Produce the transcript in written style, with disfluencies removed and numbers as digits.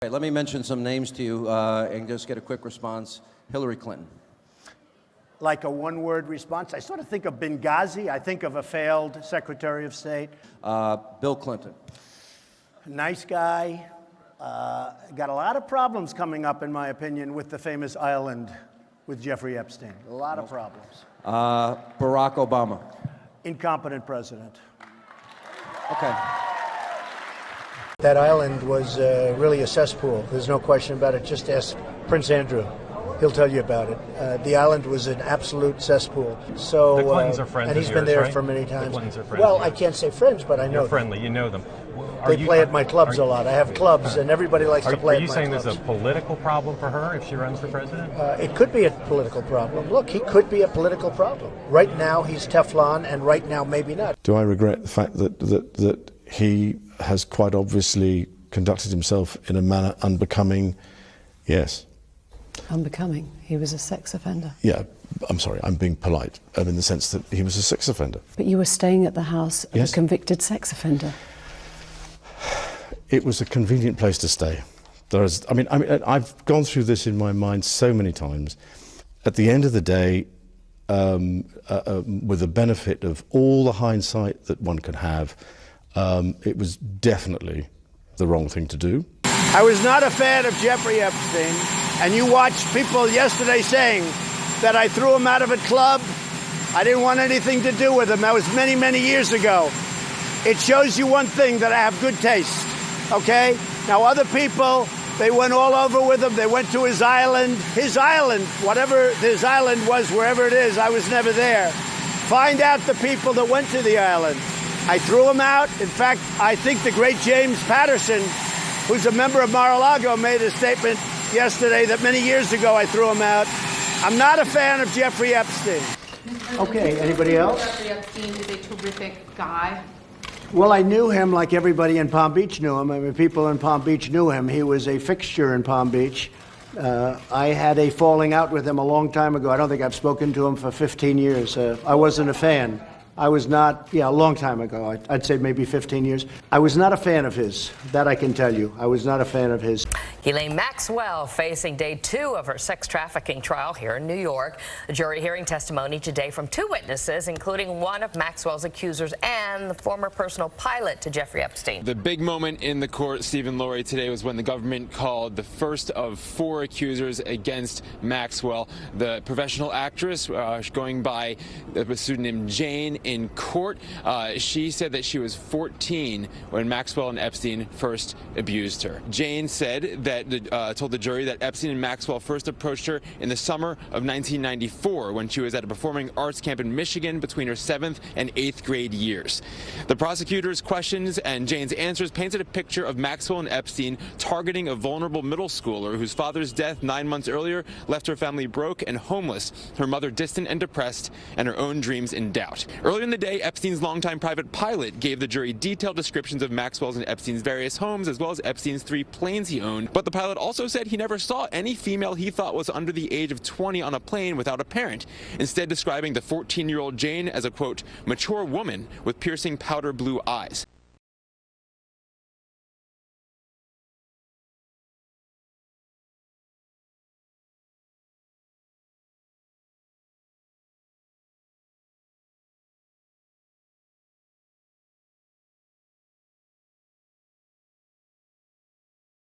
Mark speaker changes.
Speaker 1: Okay, let me mention some names to you and just get a quick response. Hillary Clinton.
Speaker 2: Like a one-word response? I sort of think of Benghazi. I think of a failed Secretary of State.
Speaker 1: Bill Clinton.
Speaker 2: Nice guy. Got a lot of problems coming up, in my opinion, with the famous island with Jeffrey Epstein. A lot of problems.
Speaker 1: Barack Obama.
Speaker 2: Incompetent president.
Speaker 1: Okay.
Speaker 2: That island was really a cesspool. There's no question about it. Just ask Prince Andrew. He'll tell you about it. The island was an absolute cesspool. So,
Speaker 3: the Clintons are friends
Speaker 2: and he's
Speaker 3: of
Speaker 2: been
Speaker 3: yours,
Speaker 2: there
Speaker 3: right?
Speaker 2: for many times.
Speaker 3: The Clintons are friends.
Speaker 2: Well, I can't say friends, but I know
Speaker 3: You're friendly. You know them.
Speaker 2: They play at my clubs a lot. I have clubs, and everybody likes to play at my clubs.
Speaker 3: Are you saying there's a political problem for her if she runs for president?
Speaker 2: It could be a political problem. Look, he could be a political problem. Right now, he's Teflon, and right now, maybe not.
Speaker 4: Do I regret the fact that he has quite obviously conducted himself in a manner unbecoming? Yes.
Speaker 5: Unbecoming? He was a sex offender.
Speaker 4: Yeah, I'm sorry, I'm being polite, in the sense that he was a sex offender.
Speaker 5: But you were staying at the house of
Speaker 4: Yes.
Speaker 5: a convicted sex offender.
Speaker 4: It was a convenient place to stay. I've gone through this in my mind so many times. At the end of the day, with the benefit of all the hindsight that one can have, it was definitely the wrong thing to do.
Speaker 2: I was not a fan of Jeffrey Epstein, and you watched people yesterday saying that I threw him out of a club. I didn't want anything to do with him. That was many, many years ago. It shows you one thing, that I have good taste, okay? Now, other people, they went all over with him. They went to his island, whatever his island was, wherever it is, I was never there. Find out the people that went to the island. I threw him out. In fact, I think the great James Patterson, who's a member of Mar-a-Lago, made a statement yesterday that many years ago I threw him out. I'm not a fan of Jeffrey Epstein. Okay, anybody else?
Speaker 6: Jeffrey Epstein is a terrific guy.
Speaker 2: Well, I knew him like everybody in Palm Beach knew him. I mean, people in Palm Beach knew him. He was a fixture in Palm Beach. I had a falling out with him a long time ago. I don't think I've spoken to him for 15 years. I wasn't a fan. I was not, a long time ago. I'd say maybe 15 years. I was not a fan of his. That I can tell you. I was not a fan of his.
Speaker 7: Ghislaine Maxwell facing day 2 of her sex trafficking trial here in New York. The jury hearing testimony today from 2 witnesses, including one of Maxwell's accusers and the former personal pilot to Jeffrey Epstein.
Speaker 8: The big moment in the court, Stephen Laurie, today was when the government called the first of 4 accusers against Maxwell. The professional actress, going by the pseudonym Jane, in court. She said that she was 14 when Maxwell and Epstein first abused her. Jane said that told the jury that Epstein and Maxwell first approached her in the summer of 1994 when she was at a performing arts camp in Michigan between her 7th and 8th grade years. The prosecutor's questions and Jane's answers painted a picture of Maxwell and Epstein targeting a vulnerable middle schooler whose father's death 9 months earlier left her family broke and homeless, her mother distant and depressed, and her own dreams in doubt. Earlier in the day, Epstein's longtime private pilot gave the jury detailed descriptions of Maxwell's and Epstein's various homes, as well as Epstein's 3 planes he owned. But the pilot also said he never saw any female he thought was under the age of 20 on a plane without a parent, instead describing the 14-year-old Jane as a, quote, mature woman with piercing powder blue eyes.